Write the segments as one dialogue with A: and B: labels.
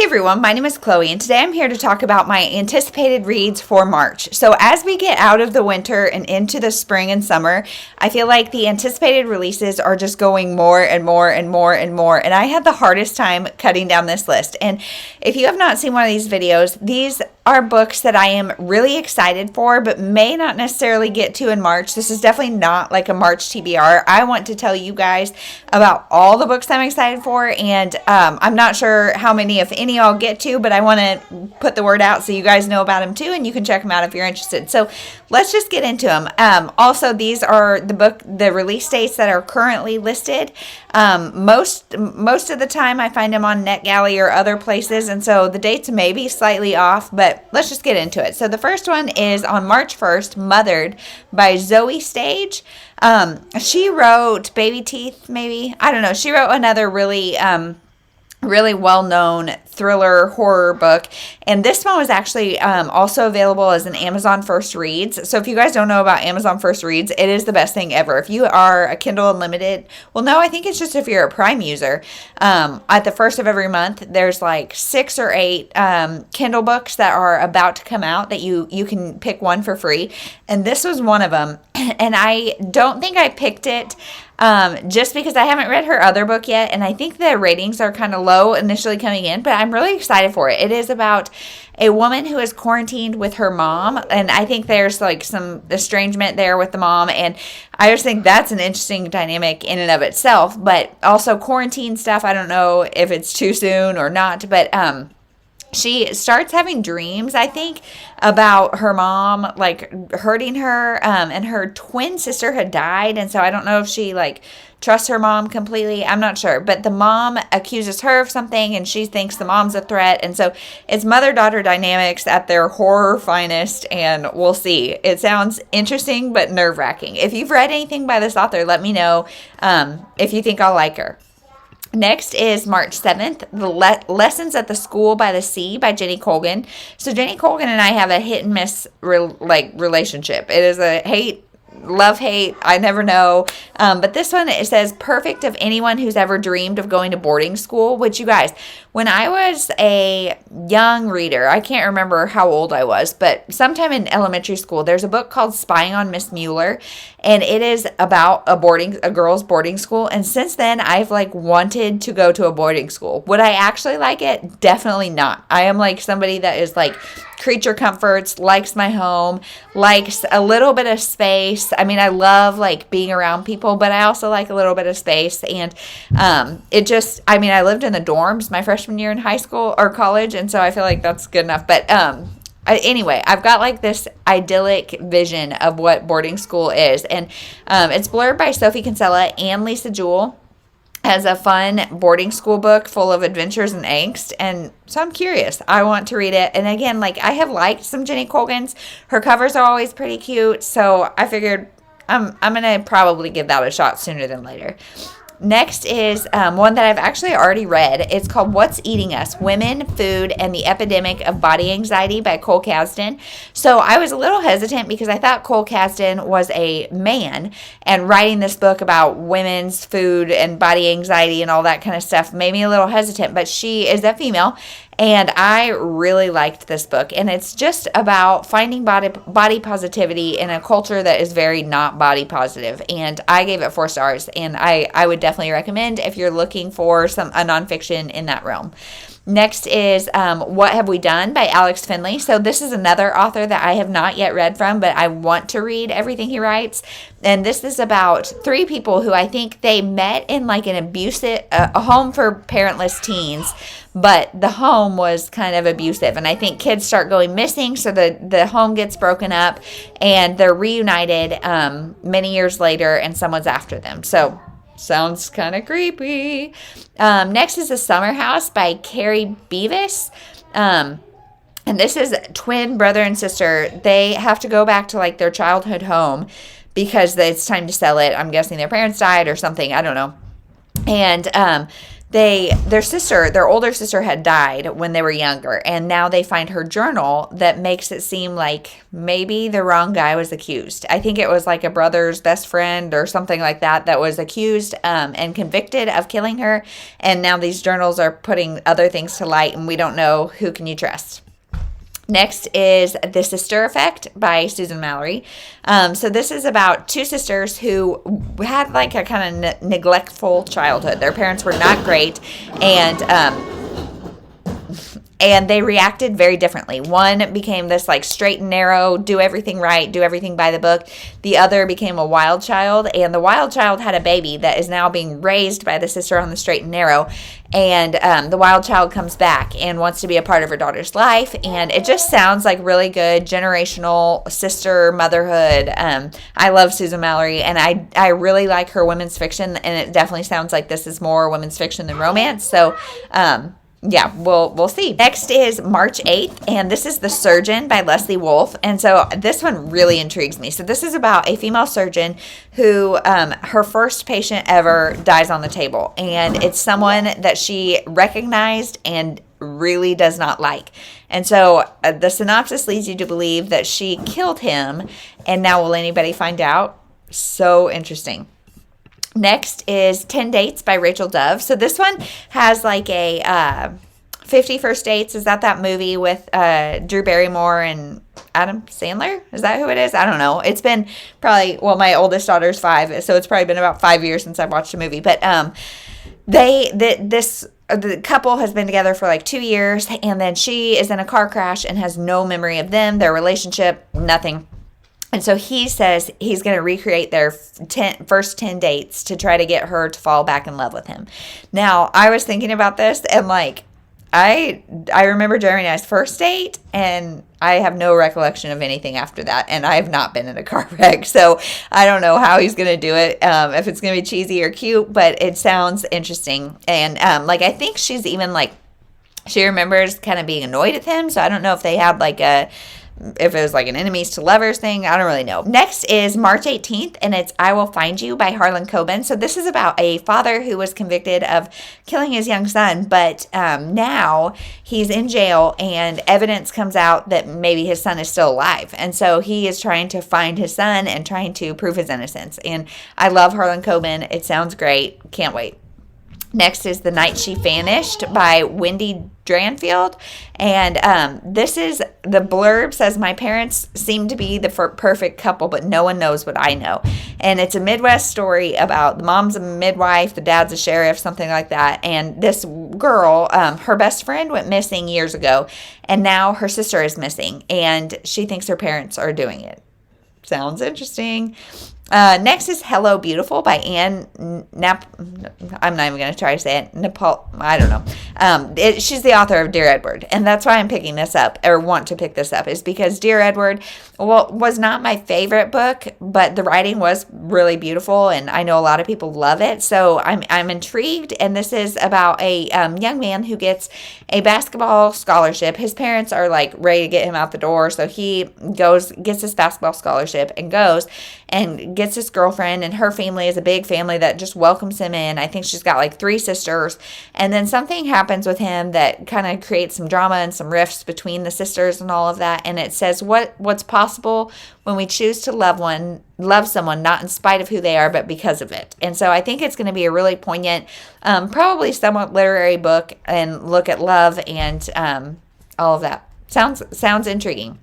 A: everyone, my name is Chloe, and today I'm here to talk about my anticipated reads for March. So as we get out of the winter and into the spring and summer, I feel like the anticipated releases are just going more and more and more and more, and I had the hardest time cutting down this list. And if you have not seen one of these videos, these are books that I am really excited for, but may not necessarily get to in March. This is definitely not like a March TBR. I want to tell you guys about all the books I'm excited for, and I'm not sure how many, if any, I'll get to, but I want to put the word out so you guys know about them too, and you can check them out if you're interested. So let's just get into them. Also, these are the release dates that are currently listed. Most of the time I find them on NetGalley or other places, and so the dates may be slightly off, but let's just get into it. So the first one is on March 1st, Mothered by Zoe Stage. She wrote Baby Teeth, maybe? I don't know. She wrote another really well-known thriller horror book, and this one was actually also available as an Amazon First Reads. So if you guys don't know about Amazon First Reads, it is the best thing ever. If you are a Kindle Unlimited, well, no, I think it's just if you're a Prime user, at the first of every month, there's like 6 or 8 Kindle books that are about to come out that you can pick one for free, and this was one of them. And I don't think I picked it just because I haven't read her other book yet, and I think the ratings are kind of low initially coming in, but I'm really excited for it. It is about a woman who is quarantined with her mom, and I think there's like some estrangement there with the mom, and I just think that's an interesting dynamic in and of itself. But also quarantine stuff, I don't know if it's too soon or not, but she starts having dreams, I think, about her mom, like, hurting her, and her twin sister had died, and so I don't know if she, like, trusts her mom completely. I'm not sure, but the mom accuses her of something, and she thinks the mom's a threat, and so it's mother-daughter dynamics at their horror finest, and we'll see. It sounds interesting, but nerve-wracking. If you've read anything by this author, let me know if you think I'll like her. Next is March 7th, The Lessons at the School by the Sea by Jenny Colgan. So Jenny Colgan and I have a hit and miss relationship. It is a love-hate, I never know. But this one, it says, perfect of anyone who's ever dreamed of going to boarding school, which, you guys, when I was a young reader, I can't remember how old I was, but sometime in elementary school, there's a book called Spying on Miss Mueller, and it is about a girls' boarding school, and since then, I've, like, wanted to go to a boarding school. Would I actually like it? Definitely not. I am, like, somebody that is, like, creature comforts, likes my home, likes a little bit of space. I mean, I love, like, being around people, but I also like a little bit of space, and I lived in the dorms my freshman year in high school or college, and so I feel like that's good enough. But anyway, I've got like this idyllic vision of what boarding school is, and it's blurred by Sophie Kinsella and Lisa Jewell as a fun boarding school book full of adventures and angst, and so I'm curious. I want to read it, and again, like, I have liked some Jenny Colgan's. Her covers are always pretty cute, so I figured I'm gonna probably give that a shot sooner than later. Next is one that I've actually already read. It's called What's Eating Us? Women, Food, and the Epidemic of Body Anxiety by Cole Kazdin. So I was a little hesitant because I thought Cole Kazdin was a man, and writing this book about women's food and body anxiety and all that kind of stuff made me a little hesitant, but she is a female, and I really liked this book, and it's just about finding body positivity in a culture that is very not body positive, and I gave it 4 stars, and I would definitely recommend if you're looking for a nonfiction in that realm. Next is What Have We Done by Alex Finlay. So this is another author that I have not yet read from, but I want to read everything he writes. And this is about 3 people who I think they met in like an abusive, a home for parentless teens, but the home was kind of abusive. And I think kids start going missing, so the home gets broken up, and they're reunited many years later, and someone's after them. So sounds kind of creepy. Next is The Summer House by Keri Beevis. And this is twin brother and sister. They have to go back to like their childhood home because it's time to sell it. I'm guessing their parents died or something. I don't know. And their older sister had died when they were younger, and now they find her journal that makes it seem like maybe the wrong guy was accused. I think it was like a brother's best friend or something like that was accused and convicted of killing her, and now these journals are putting other things to light, and we don't know who can you trust. Next is The Sister Effect by Susan Mallery. So this is about two sisters who had like a kind of neglectful childhood. Their parents were not great, and they reacted very differently. One became this like straight and narrow, do everything right, do everything by the book. The other became a wild child, and the wild child had a baby that is now being raised by the sister on the straight and narrow. And the wild child comes back and wants to be a part of her daughter's life. And it just sounds like really good generational sister motherhood. I love Susan Mallery, and I really like her women's fiction, and it definitely sounds like this is more women's fiction than romance. So, yeah, we'll see. Next is March 8th, and this is The Surgeon by Leslie Wolfe. And so this one really intrigues me. So this is about a female surgeon who, her first patient ever dies on the table. And it's someone that she recognized and really does not like. And so the synopsis leads you to believe that she killed him. And now will anybody find out? So interesting. Next is 10 Dates by Rachel Dove. So this one has like a 50 First Dates. Is that movie with Drew Barrymore and Adam Sandler? Is that who it is? I don't know. It's been probably, well, my oldest daughter's 5, so it's probably been about 5 years since I've watched a movie. But the couple has been together for like 2 years, and then she is in a car crash and has no memory of them, their relationship, nothing. And so he says he's going to recreate their first 10 dates to try to get her to fall back in love with him. Now, I was thinking about this, and like, I remember Jeremy and I's first date, and I have no recollection of anything after that, and I have not been in a car wreck, so I don't know how he's going to do it, if it's going to be cheesy or cute, but it sounds interesting. And like, I think she's even like, she remembers kind of being annoyed at him, so I don't know if they had like if it was like an enemies to lovers thing. I don't really know. Next is March 18th, and it's I Will Find You by Harlan Coben. So this is about a father who was convicted of killing his young son, but now he's in jail, and evidence comes out that maybe his son is still alive. And so he is trying to find his son and trying to prove his innocence. And I love Harlan Coben. It sounds great. Can't wait. Next is The Night She Vanished by Wendy Dranfield. And this is, the blurb says, my parents seem to be the perfect couple, but no one knows what I know. And it's a Midwest story about the mom's a midwife, the dad's a sheriff, something like that. And this girl, her best friend went missing years ago, and now her sister is missing, and she thinks her parents are doing it. Sounds interesting. Next is Hello Beautiful by Anne I'm not even going to try to say it. I don't know. She's the author of Dear Edward, and that's why I'm picking this up, or want to pick this up, is because Dear Edward, was not my favorite book, but the writing was really beautiful, and I know a lot of people love it, so I'm intrigued. And this is about a young man who gets a basketball scholarship. His parents are like ready to get him out the door, so he gets this basketball scholarship and goes and gets this girlfriend, and her family is a big family that just welcomes him in. I think she's got like 3 sisters, and then something happens with him that kind of creates some drama and some rifts between the sisters and all of that. And it says what's possible when we choose to love someone not in spite of who they are, but because of it. And so I think it's going to be a really poignant, probably somewhat literary book, and look at love and all of that. Sounds intriguing.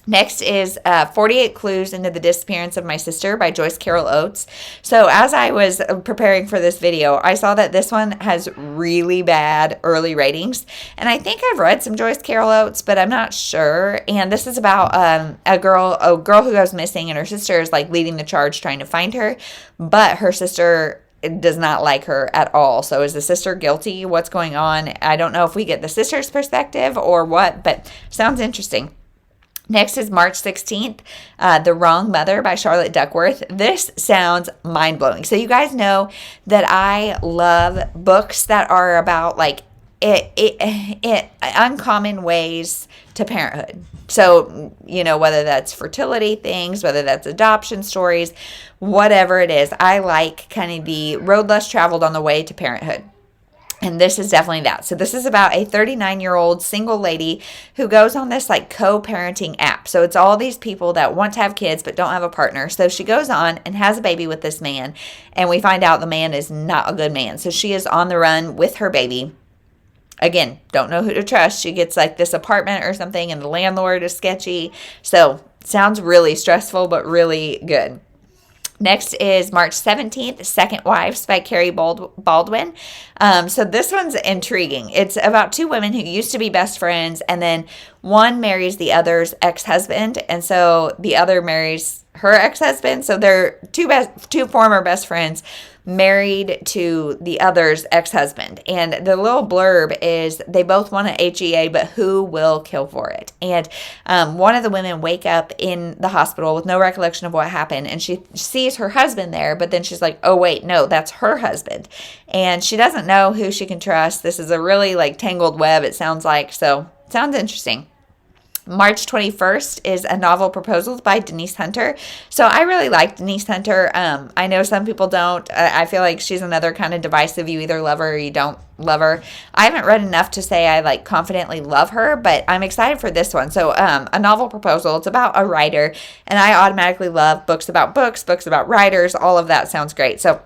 A: Next is 48 Clues into the Disappearance of My Sister by Joyce Carol Oates. So as I was preparing for this video, I saw that this one has really bad early ratings. And I think I've read some Joyce Carol Oates, but I'm not sure. And this is about a girl who goes missing, and her sister is like leading the charge trying to find her. But her sister does not like her at all. So is the sister guilty? What's going on? I don't know if we get the sister's perspective or what, but sounds interesting. Next is March 16th, The Wrong Mother by Charlotte Duckworth. This sounds mind-blowing. So you guys know that I love books that are about like uncommon ways to parenthood. So, whether that's fertility things, whether that's adoption stories, whatever it is, I like kind of the road less traveled on the way to parenthood. And this is definitely that. So this is about a 39-year-old single lady who goes on this like co-parenting app. So it's all these people that want to have kids but don't have a partner. So she goes on and has a baby with this man. And we find out the man is not a good man. So she is on the run with her baby. Again, don't know who to trust. She gets like this apartment or something and the landlord is sketchy. So sounds really stressful but really good. Next is March 17th, Second Wives by Keri Baldwin. So this one's intriguing. It's about two women who used to be best friends, and then one marries the other's ex-husband, and so the other marries her ex-husband. So they're two former best friends married to the other's ex-husband. And the little blurb is they both want an HEA, but who will kill for it? And one of the women wake up in the hospital with no recollection of what happened, and she sees her husband there, but then she's like, oh wait, no, that's her husband. And she doesn't know who she can trust. This is a really like tangled web, it sounds like. So sounds interesting. March 21st is A Novel Proposals by Denise Hunter. So I really like Denise Hunter. I know some people don't. I feel like she's another kind of divisive. You either love her or you don't love her. I haven't read enough to say I like confidently love her, but I'm excited for this one. So A Novel Proposal, it's about a writer, and I automatically love books about writers. All of that sounds great. So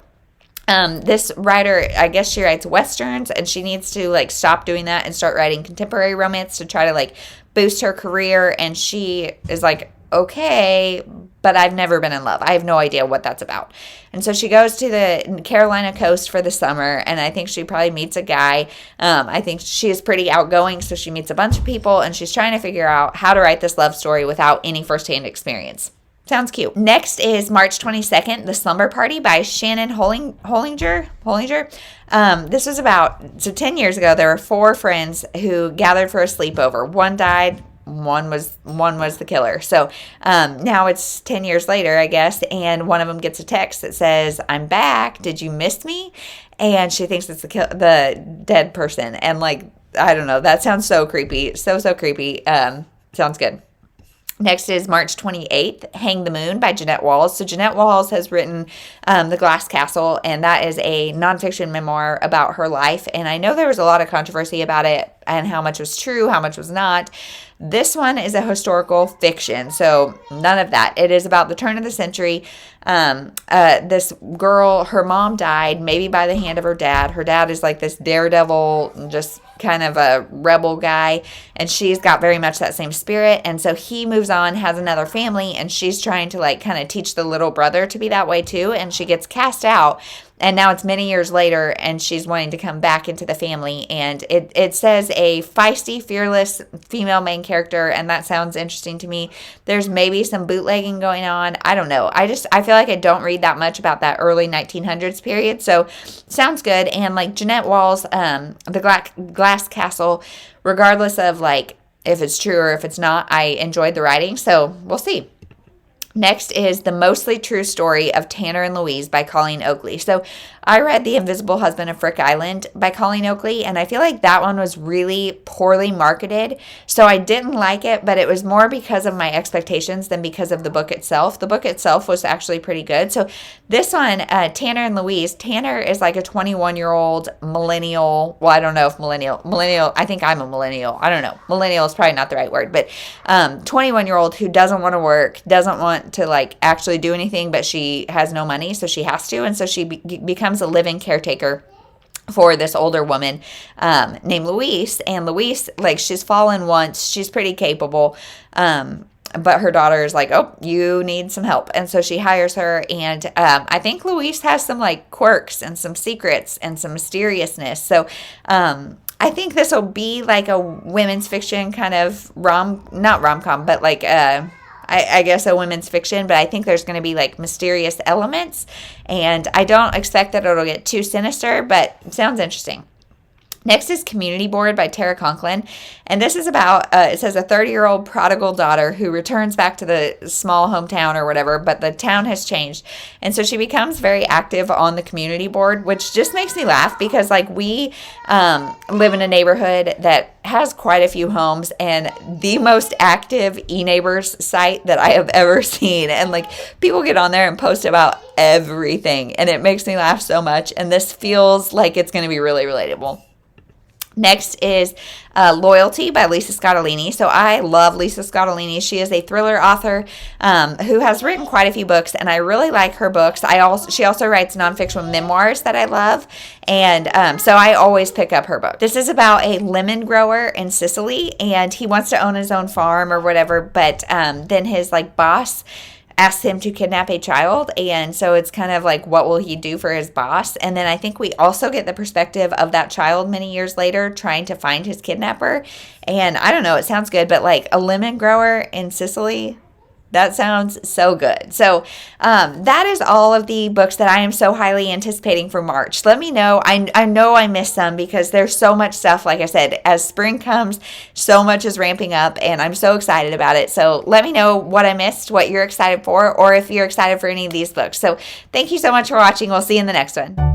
A: this writer, I guess she writes Westerns, and she needs to like stop doing that and start writing contemporary romance to try to like boost her career. And she is like, okay, but I've never been in love. I have no idea what that's about. And so she goes to the Carolina coast for the summer, and I think she probably meets a guy. I think she is pretty outgoing, so she meets a bunch of people, and she's trying to figure out how to write this love story without any firsthand experience. Sounds cute. Next is March 22nd, The Slumber Party by Shannon Hollinger. This was so 10 years ago, there were 4 friends who gathered for a sleepover. One died, one was the killer. So now it's 10 years later, I guess, and one of them gets a text that says, I'm back, did you miss me? And she thinks it's the dead person. And like, I don't know, that sounds so creepy. So creepy. Sounds good. Next is March 28th, Hang the Moon by Jeannette Walls. So Jeannette Walls has written The Glass Castle, and that is a nonfiction memoir about her life. And I know there was a lot of controversy about it and how much was true, how much was not. This one is a historical fiction, so none of that. It is about the turn of the century. This girl, her mom died, maybe by the hand of her dad. Her dad is like this daredevil, just kind of a rebel guy, and she's got very much that same spirit. And so he moves on, has another family, and she's trying to like kind of teach the little brother to be that way too, and she gets cast out. And now it's many years later, and she's wanting to come back into the family. And it says a feisty, fearless female main character, and that sounds interesting to me. There's maybe some bootlegging going on. I don't know. I feel like I don't read that much about that early 1900s period. So sounds good. And like Jeannette Walls, The Glass Castle, regardless of like if it's true or if it's not, I enjoyed the writing. So we'll see. Next is The Mostly True Story of Tanner and Louise by Colleen Oakley. So I read The Invisible Husband of Frick Island by Colleen Oakley, and I feel like that one was really poorly marketed. So I didn't like it, but it was more because of my expectations than because of the book itself. The book itself was actually pretty good. So this one, Tanner and Louise, Tanner is like a 21-year-old millennial. Well, I don't know if millennial, I think I'm a millennial. I don't know. Millennial is probably not the right word, but 21-year-old who doesn't want to work, doesn't want to like actually do anything, but she has no money, so she has to. And so she becomes a living caretaker for this older woman named Louise. And Louise, like, she's fallen once. She's pretty capable. But her daughter is like, oh, you need some help. And so she hires her. And I think Louise has some like quirks and some secrets and some mysteriousness. So I think this will be like a women's fiction kind of not rom-com, but like I guess a women's fiction, but I think there's going to be like mysterious elements, and I don't expect that it'll get too sinister, but it sounds interesting. Next is Community Board by Tara Conklin. And this is about, it says a 30-year-old prodigal daughter who returns back to the small hometown or whatever, but the town has changed. And so she becomes very active on the community board, which just makes me laugh because like we live in a neighborhood that has quite a few homes and the most active e-neighbors site that I have ever seen. And like people get on there and post about everything and it makes me laugh so much. And this feels like it's going to be really relatable. Next is Loyalty by Lisa Scottolini. So I love Lisa Scottolini. She is a thriller author who has written quite a few books, and I really like her books. She also writes nonfiction memoirs that I love, and so I always pick up her book. This is about a lemon grower in Sicily, and he wants to own his own farm or whatever, but then his like boss asks him to kidnap a child, and so it's kind of like what will he do for his boss. And then I think we also get the perspective of that child many years later trying to find his kidnapper. And I don't know, it sounds good, but like a lemon grower in Sicily, that sounds so good. So that is all of the books that I am so highly anticipating for March. Let me know. I know I missed some because there's so much stuff. Like I said, as spring comes, so much is ramping up and I'm so excited about it. So let me know what I missed, what you're excited for, or if you're excited for any of these books. So thank you so much for watching. We'll see you in the next one.